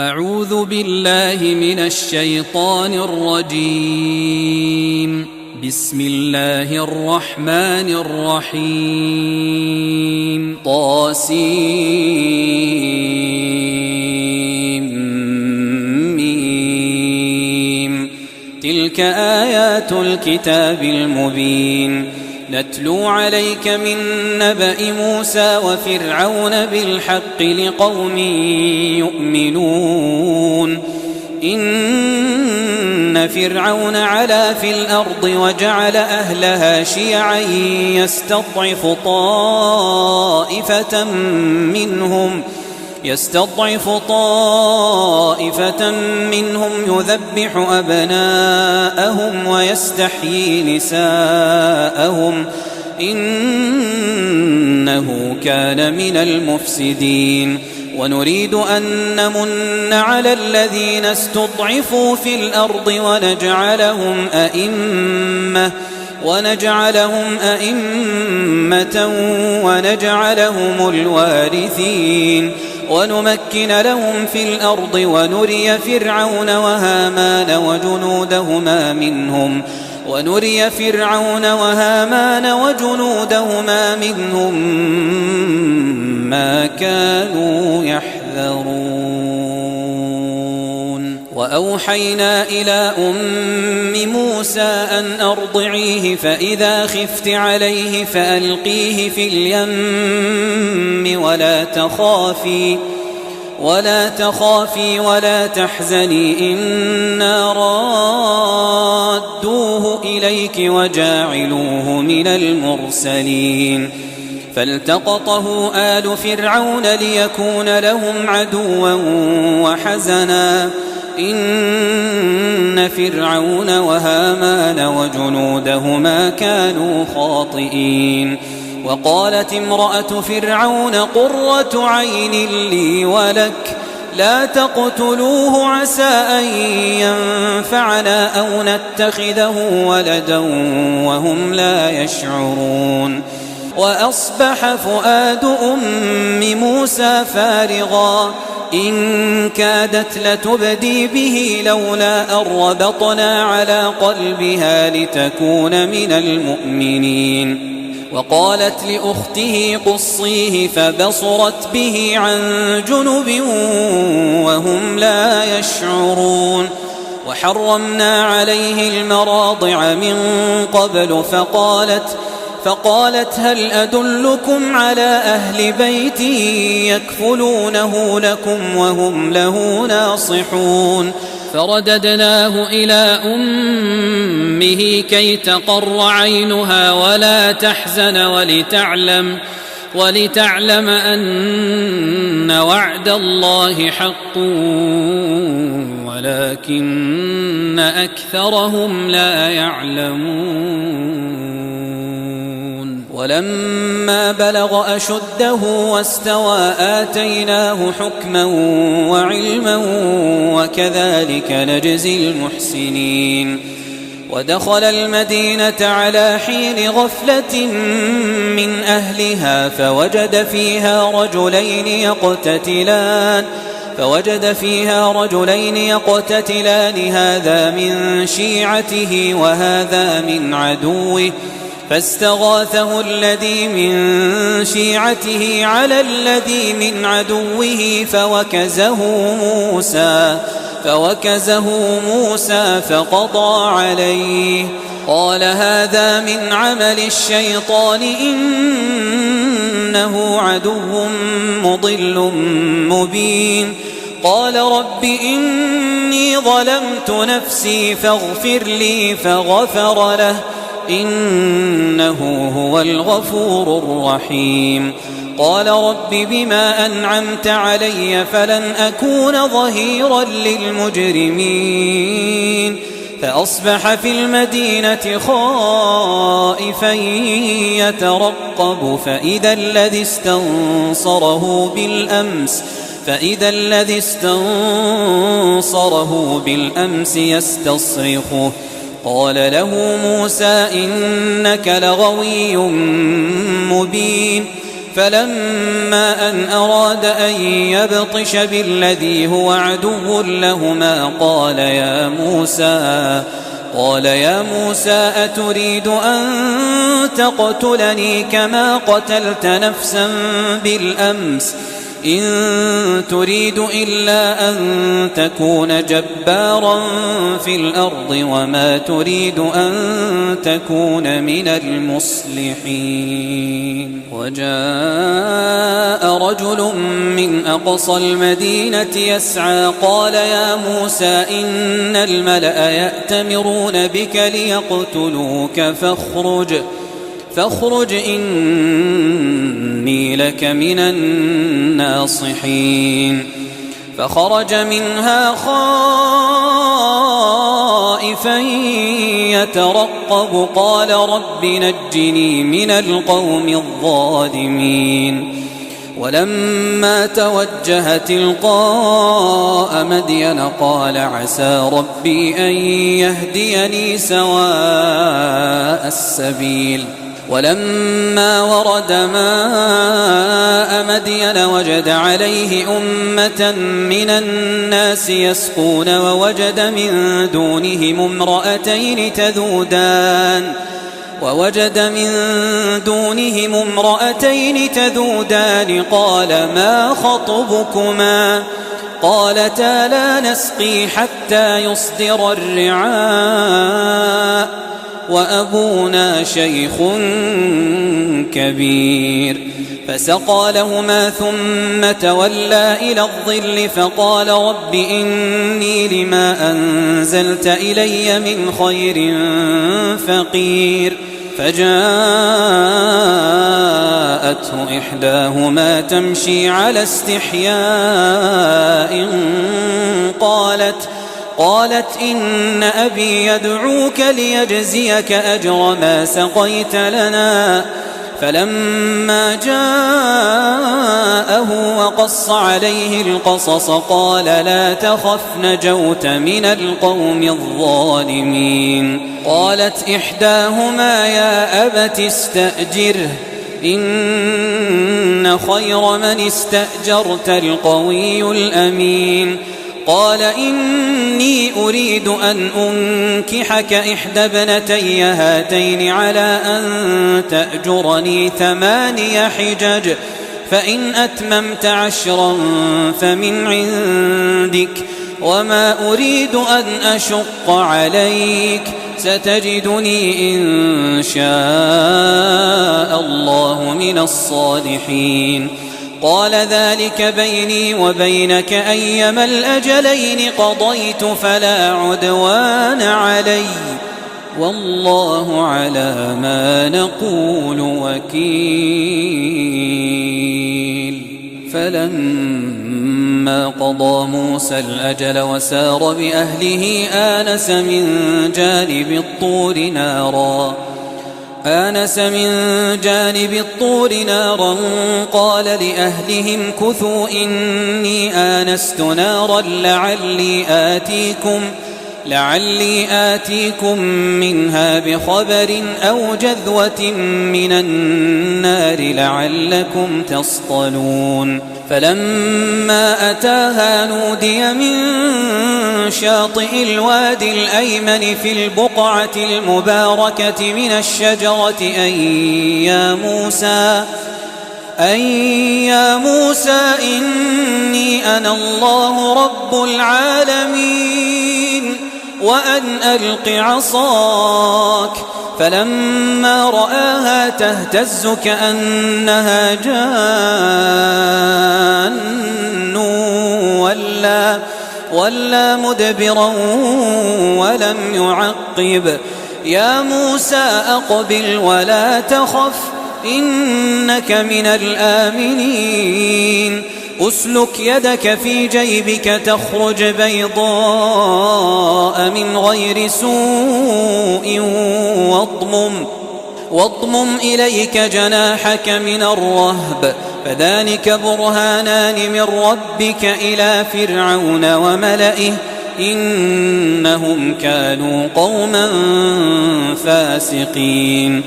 أعوذ بالله من الشيطان الرجيم. بسم الله الرحمن الرحيم. طاسيم. تلك آيات الكتاب المبين. نتلو عليك من نبأ موسى وفرعون بالحق لقوم يؤمنون. إن فرعون علا في الأرض وجعل أهلها شيعا يستضعف طائفة منهم يذبح أبناءهم ويستحيي نساءهم إنه كان من المفسدين. ونريد أن نمن على الذين استضعفوا في الأرض ونجعلهم أئمة ونجعلهم الوارثين ونمكن لهم في الأرض ونري فرعون وهامان وجنودهما منهم ما كانوا يحذرون. وأوحينا إلى أم موسى أن أرضعيه فإذا خفت عليه فألقيه في اليم ولا تخافي ولا تحزني إنا رادوه إليك وجاعلوه من المرسلين. فالتقطه آل فرعون ليكون لهم عدوا وحزنا إن فرعون وهامان وجنودهما كانوا خاطئين. وقالت امرأة فرعون قرة عين لي ولك لا تقتلوه عسى أن ينفعنا أو نتخذه ولدا وهم لا يشعرون. وأصبح فؤاد أم موسى فارغا إن كادت لتبدي به لولا أن ربطنا على قلبها لتكون من المؤمنين. وقالت لأخته قصيه فبصرت به عن جنب وهم لا يشعرون. وحرمنا عليه المراضع من قبل فقالت هل أدلكم على أهل بيت يكفلونه لكم وهم له ناصحون. فرددناه إلى أمه كي تقر عينها ولا تحزن ولتعلم أن وعد الله حق ولكن أكثرهم لا يعلمون. ولما بلغ أشده واستوى آتيناه حكما وعلما وكذلك نجزي المحسنين. ودخل المدينة على حين غفلة من أهلها فوجد فيها رجلين يقتتلان هذا من شيعته وهذا من عدوه فاستغاثه الذي من شيعته على الذي من عدوه فوكزه موسى فقضى عليه. قال هذا من عمل الشيطان إنه عدو مضل مبين. قال رب إني ظلمت نفسي فاغفر لي فغفر له إنه هو الغفور الرحيم. قال رب بما أنعمت علي فلن أكون ظهيرا للمجرمين. فأصبح في المدينة خائفا يترقب فإذا الذي استنصره بالأمس يستصرخه. قال له موسى إنك لغوي مبين. فلما أن أراد أن يبطش بالذي هو عدو لهما قال يا موسى أتريد أن تقتلني كما قتلت نفسا بالأمس إن تريد إلا أن تكون جبارا في الأرض وما تريد أن تكون من المصلحين. وجاء رجل من أقصى المدينة يسعى قال يا موسى إن الملأ يأتمرون بك ليقتلوك فاخرج إني لك من الناصحين. فخرج منها خائفا يترقب قال رب نجني من القوم الظالمين. ولما توجه تلقاء مدين قال عسى ربي أن يهديني سواء السبيل. ولما ورد ماء مدين وجد عليه أمة من الناس يسقون ووجد من دونهم امرأتين تذودان قال ما خطبكما قالتا لا نسقي حتى يصدر الرعاء وأبونا شيخ كبير. فسقى لهما ثم تولى إلى الظل فقال رب إني لما أنزلت إلي من خير فقير. فجاءته إحداهما تمشي على استحياء قالت إن أبي يدعوك ليجزيك أجر ما سقيت لنا. فلما جاءه وقص عليه القصص قال لا تخف نجوت من القوم الظالمين. قالت إحداهما يا أبت استأجره إن خير من استأجرت القوي الأمين. قال إني أريد أن أنكحك إحدى ابنتي هاتين على أن تأجرني 8 حجج فإن أتممت 10 فمن عندك وما أريد أن أشق عليك ستجدني إن شاء الله من الصالحين. قال ذلك بيني وبينك أيما الأجلين قضيت فلا عدوان علي والله على ما نقول وكيل. فلما قضى موسى الأجل وسار بأهله آنس من جانب الطور نارا قال لأهلهم كثوا إني آنست نارا لعلي آتيكم منها بخبر أو جذوة من النار لعلكم تصطلون. فلما أتاها نودي من شاطئ الوادي الأيمن في البقعة المباركة من الشجرة أن يا موسى إني أنا الله رب العالمين وأن ألق عصاك. فلما رآها تهتز كأنها جان ولا مدبرا ولم يعقب. يا موسى أقبل ولا تخف إنك من الآمنين. أسلك يدك في جيبك تخرج بيضاء من غير سوء واضمم إليك جناحك من الرهب فذلك برهانان من ربك إلى فرعون وملئه إنهم كانوا قوما فاسقين.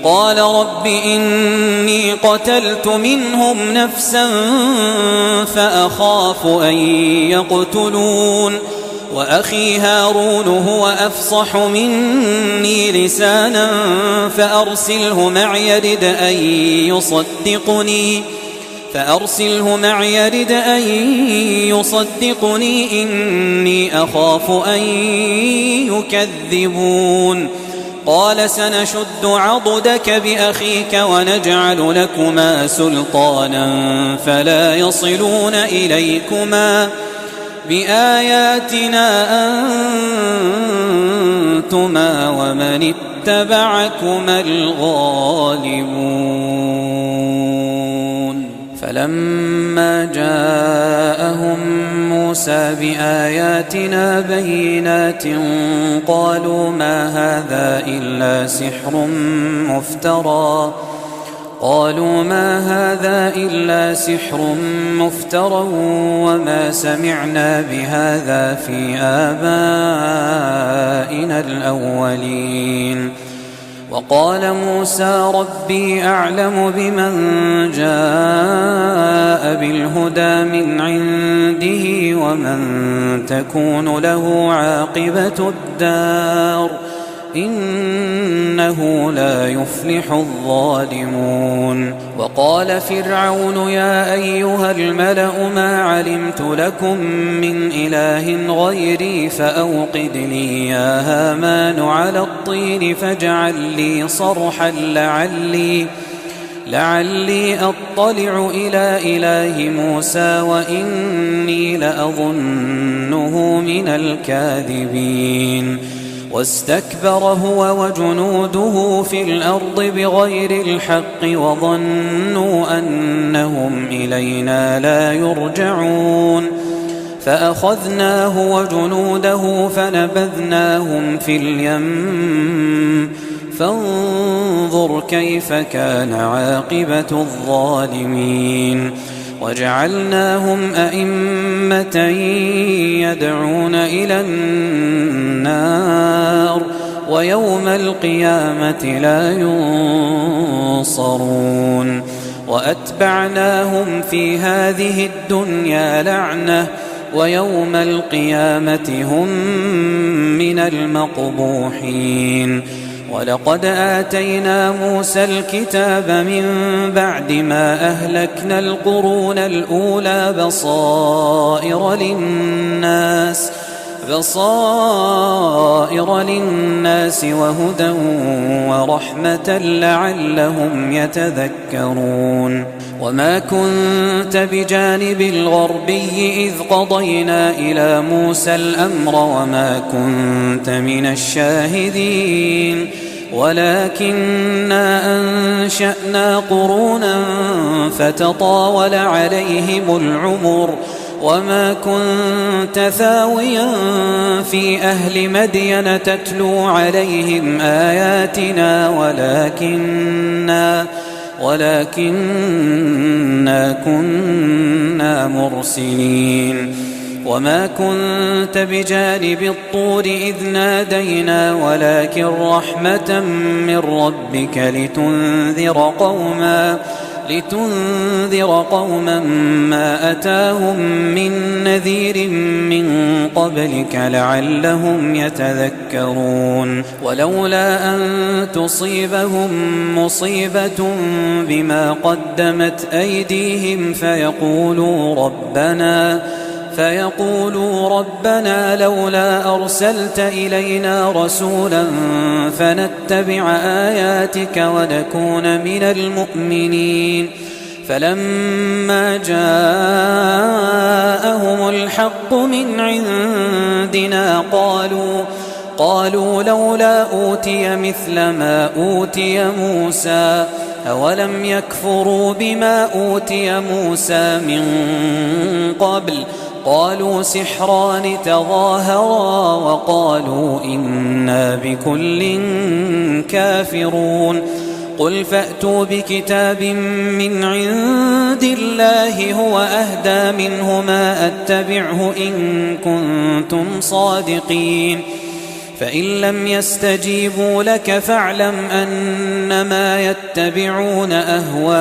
قال رب إني قتلت منهم نفسا فأخاف أن يقتلون وأخي هارون هو أفصح مني لسانا فأرسله معي يرد أن يصدقني إني أخاف أن يكذبون قال سنشد عضدك بأخيك ونجعل لكما سلطانا فلا يصلون إليكما بآياتنا أنتما ومن اتبعكما الغالبون فلما جاءهم موسى بآياتنا بينات قالوا ما هذا إلا سحر مفترى وما سمعنا بهذا في آبائنا الأولين وقال موسى ربي أعلم بمن جاء بالهدى من عنده ومن تكون له عاقبة الدار إنه لا يفلح الظالمون وقال فرعون يا أيها الملأ ما علمت لكم من إله غيري فأوقد لي يا هامان على الطين فاجعل لي صرحا لعلي أطلع إلى إله موسى وإني لأظنه من الكاذبين واستكبر هو وجنوده في الأرض بغير الحق وظنوا أنهم إلينا لا يرجعون فأخذناه وجنوده فنبذناهم في اليم فانظر كيف كان عاقبة الظالمين وجعلناهم أئمة يدعون إلى النار ويوم القيامة لا ينصرون وأتبعناهم في هذه الدنيا لعنة ويوم القيامة هم من المقبوحين ولقد آتينا موسى الكتاب من بعد ما أهلكنا القرون الأولى بصائر للناس وهدى ورحمة لعلهم يتذكرون وما كنت بجانب الغربي إذ قضينا إلى موسى الأمر وما كنت من الشاهدين ولكننا أنشأنا قرونا فتطاول عليهم العمر وما كنت ثاويا في أهل مدين تتلو عليهم آياتنا ولكننا كنا مرسلين وما كنت بجانب الطور إذ نادينا ولكن رحمة من ربك لتنذر قوما ما أتاهم من نذير من قبلك لعلهم يتذكرون ولولا أن تصيبهم مصيبة بما قدمت أيديهم فيقولوا ربنا لولا أرسلت إلينا رسولا فنتبع آياتك ونكون من المؤمنين فلما جاءهم الحق من عندنا قالوا لولا أوتي مثل ما أوتي موسى أولم يكفروا بما أوتي موسى من قبل قالوا سحران تظاهرا وقالوا إنا بكل كافرون قل فأتوا بكتاب من عند الله هو أهدى منهما أتبعه إن كنتم صادقين فإن لم يستجيبوا لك فاعلم أنما يتبعون أهواءهم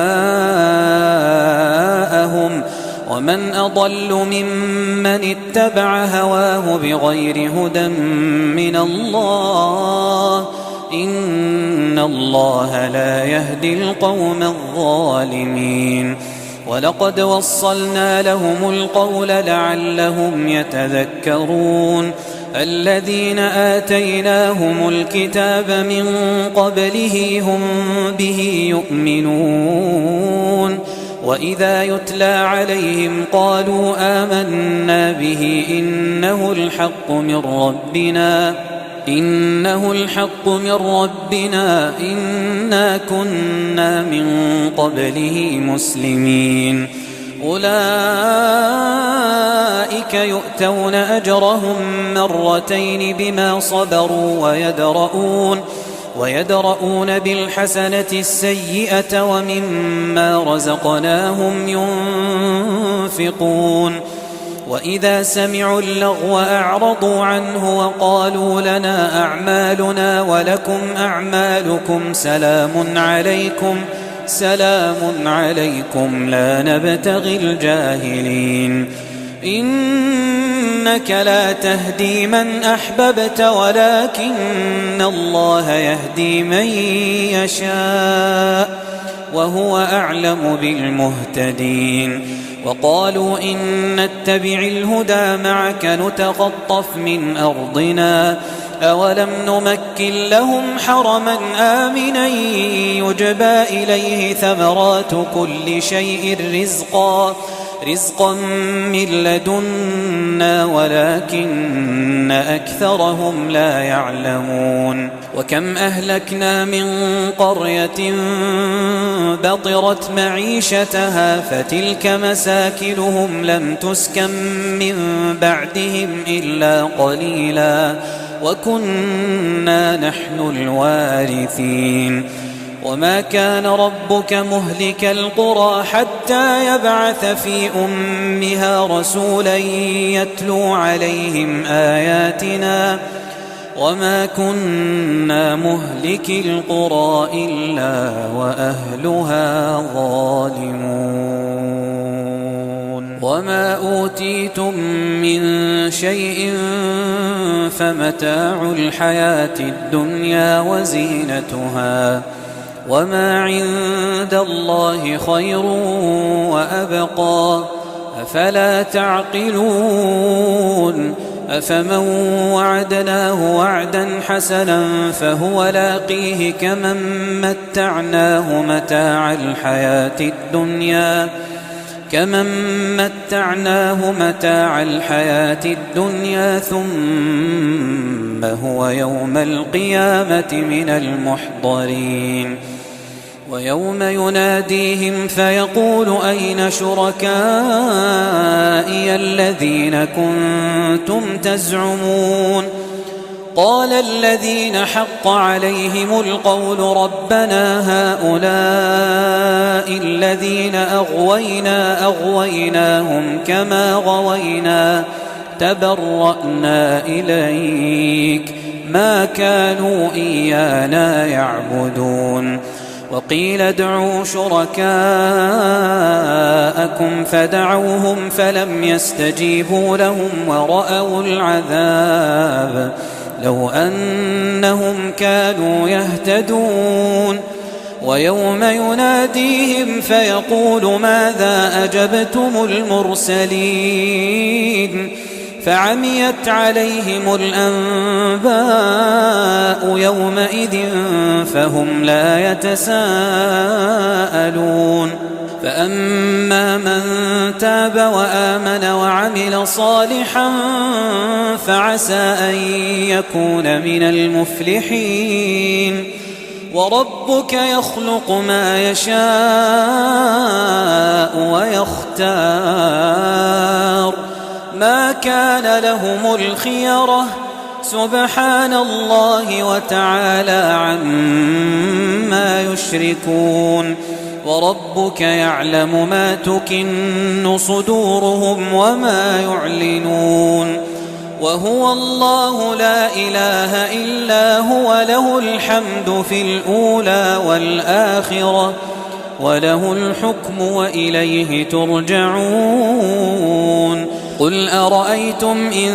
ومن أضل ممن اتبع هواه بغير هدى من الله إن الله لا يهدي القوم الظالمين ولقد وصلنا لهم القول لعلهم يتذكرون الذين آتيناهم الكتاب من قبله هم به يؤمنون وإذا يتلى عليهم قالوا آمنا به إنه الحق من ربنا إنا كنا من قبله مسلمين أولئك يؤتون أجرهم مرتين بما صبروا ويدرؤون بالحسنة السيئة ومما رزقناهم ينفقون وإذا سمعوا اللغو أعرضوا عنه وقالوا لنا أعمالنا ولكم أعمالكم سلام عليكم لا نبتغي الجاهلين إنك لا تهدي من أحببت ولكن الله يهدي من يشاء وهو أعلم بالمهتدين وقالوا إن نتبع الهدى معك نتخطف من أرضنا أولم نمكن لهم حرما آمنا يجبى إليه ثمرات كل شيء رزقا من لدنا ولكن أكثرهم لا يعلمون وكم أهلكنا من قرية بطرت معيشتها فتلك مساكنهم لم تسكن من بعدهم إلا قليلا وكنا نحن الوارثين وما كان ربك مهلك القرى حتى يبعث في أمها رسولا يتلو عليهم آياتنا وما كنا مهلك القرى إلا وأهلها ظالمون وما أوتيتم من شيء فمتاع الحياة الدنيا وزينتها وما عند الله خير وأبقى أفلا تعقلون أفمن وعدناه وعدا حسنا فهو لاقيه كمن متعناه متاع الحياة الدنيا ثم هو يوم القيامة من المحضرين ويوم يناديهم فيقول أين شركائي الذين كنتم تزعمون قال الذين حق عليهم القول ربنا هؤلاء الذين أغويناهم كما غوينا تبرأنا إليك ما كانوا إيانا يعبدون وقيل ادعوا شركاءكم فدعوهم فلم يستجيبوا لهم ورأوا العذاب لو أنهم كانوا يهتدون ويوم يناديهم فيقول ماذا أجبتم المرسلين فعميت عليهم الأنباء يومئذ فهم لا يتساءلون فأما من تاب وآمن وعمل صالحا فعسى أن يكون من المفلحين وربك يخلق ما يشاء ويختار ما كان لهم الخيرة سبحان الله وتعالى عما يشركون وربك يعلم ما تكن صدورهم وما يعلنون وهو الله لا إله إلا هو له الحمد في الأولى والآخرة وله الحكم وإليه ترجعون قل أرأيتم إن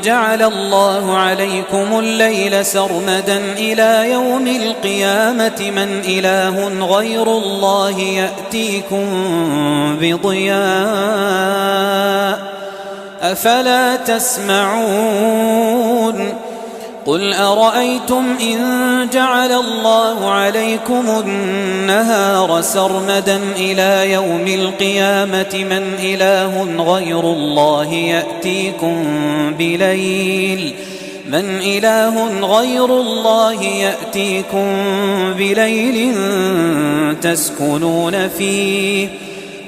جعل الله عليكم الليل سرمدا إلى يوم القيامة من إله غير الله يأتيكم بضياء أفلا تسمعون قل أرأيتم إن جعل الله عليكم النهار سرمدا إلى يوم القيامة من إله غير الله يأتيكم بليل تسكنون فيه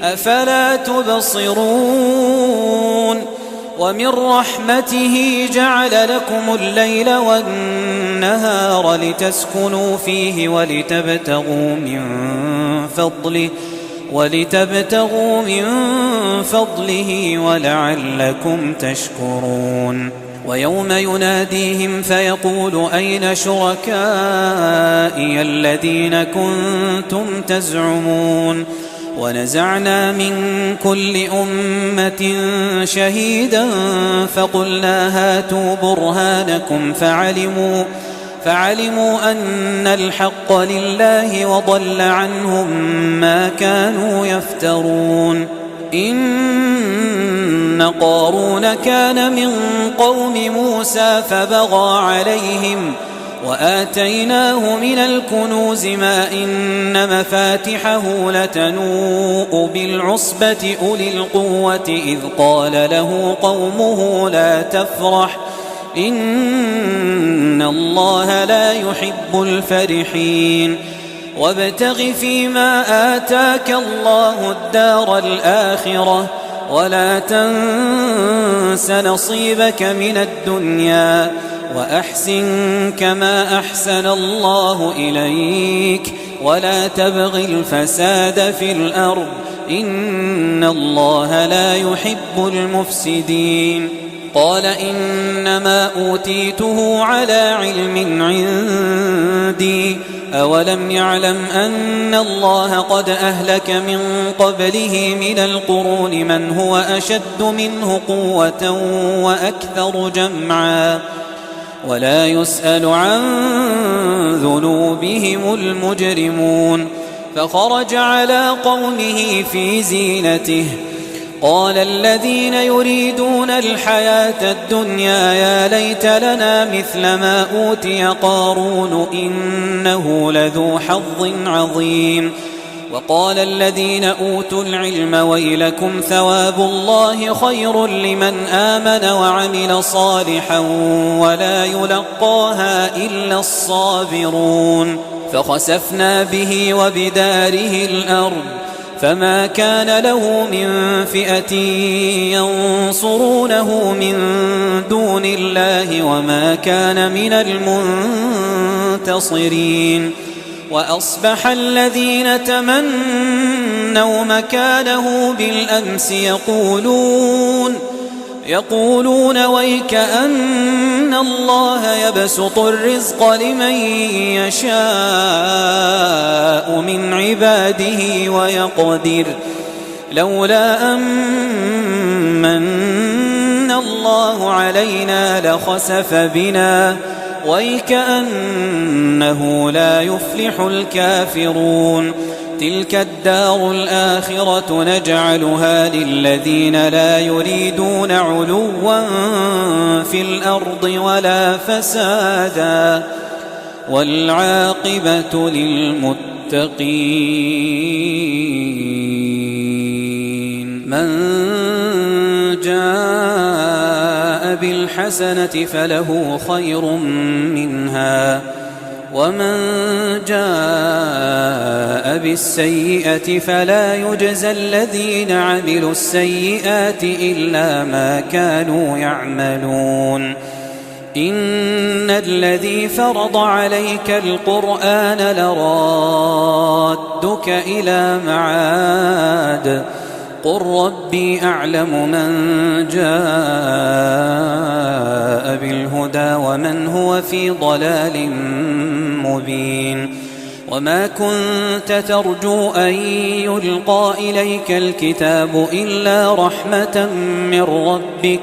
أفلا تبصرون ومن رحمته جعل لكم الليل والنهار لتسكنوا فيه ولتبتغوا من فضله ولعلكم تشكرون ويوم يناديهم فيقول أين شركائي الذين كنتم تزعمون ونزعنا من كل أمة شهيدا فقلنا هاتوا برهانكم فعلموا أن الحق لله وضل عنهم ما كانوا يفترون إن قارون كان من قوم موسى فبغى عليهم وآتيناه من الكنوز ما إن مفاتحه لتنوء بالعصبة أولي القوة إذ قال له قومه لا تفرح إن الله لا يحب الفرحين وابتغ فيما آتاك الله الدار الآخرة ولا تنس نصيبك من الدنيا وأحسن كما أحسن الله إليك ولا تبغ الفساد في الأرض إن الله لا يحب المفسدين قال إنما أوتيته على علم عندي أولم يعلم أن الله قد أهلك من قبله من القرون من هو أشد منه قوة وأكثر جمعا ولا يسأل عن ذنوبهم المجرمون فخرج على قومه في زينته قال الذين يريدون الحياة الدنيا يا ليت لنا مثل ما أوتي قارون إنه لذو حظ عظيم وقال الذين أوتوا العلم ويلكم ثواب الله خير لمن آمن وعمل صالحا ولا يلقاها إلا الصابرون فخسفنا به وبداره الأرض فما كان له من فئة ينصرونه من دون الله وما كان من المنتصرين وأصبح الذين تمنوا مكانه بالأمس يقولون ويكأن الله يبسط الرزق لمن يشاء من عباده ويقدر لولا أمن الله علينا لخسف بنا ويكأنه لا يفلح الكافرون تلك الدار الآخرة نجعلها للذين لا يريدون علوا في الأرض ولا فسادا والعاقبة للمتقين من جاء بالحسنة فله خير منها ومن جاء بالسيئة فلا يجزى الذين عملوا السيئات إلا ما كانوا يعملون إن الذي فرض عليك القرآن لرادك إلى معاد قل ربي أعلم من جاء الهدى ومن هو في ضلال مبين وما كنت ترجو أن يلقى إليك الكتاب إلا رحمة من ربك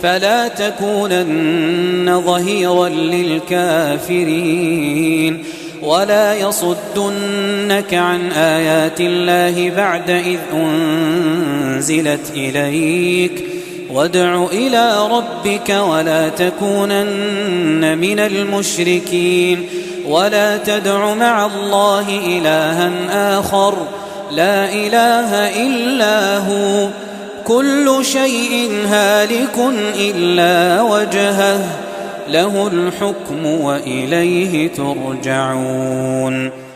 فلا تكونن ظهيرا للكافرين ولا يصدنك عن آيات الله بعد إذ أنزلت إليك وادع إلى ربك ولا تكونن من المشركين ولا تدع مع الله إلها آخر لا إله إلا هو كل شيء هالك إلا وجهه له الحكم وإليه ترجعون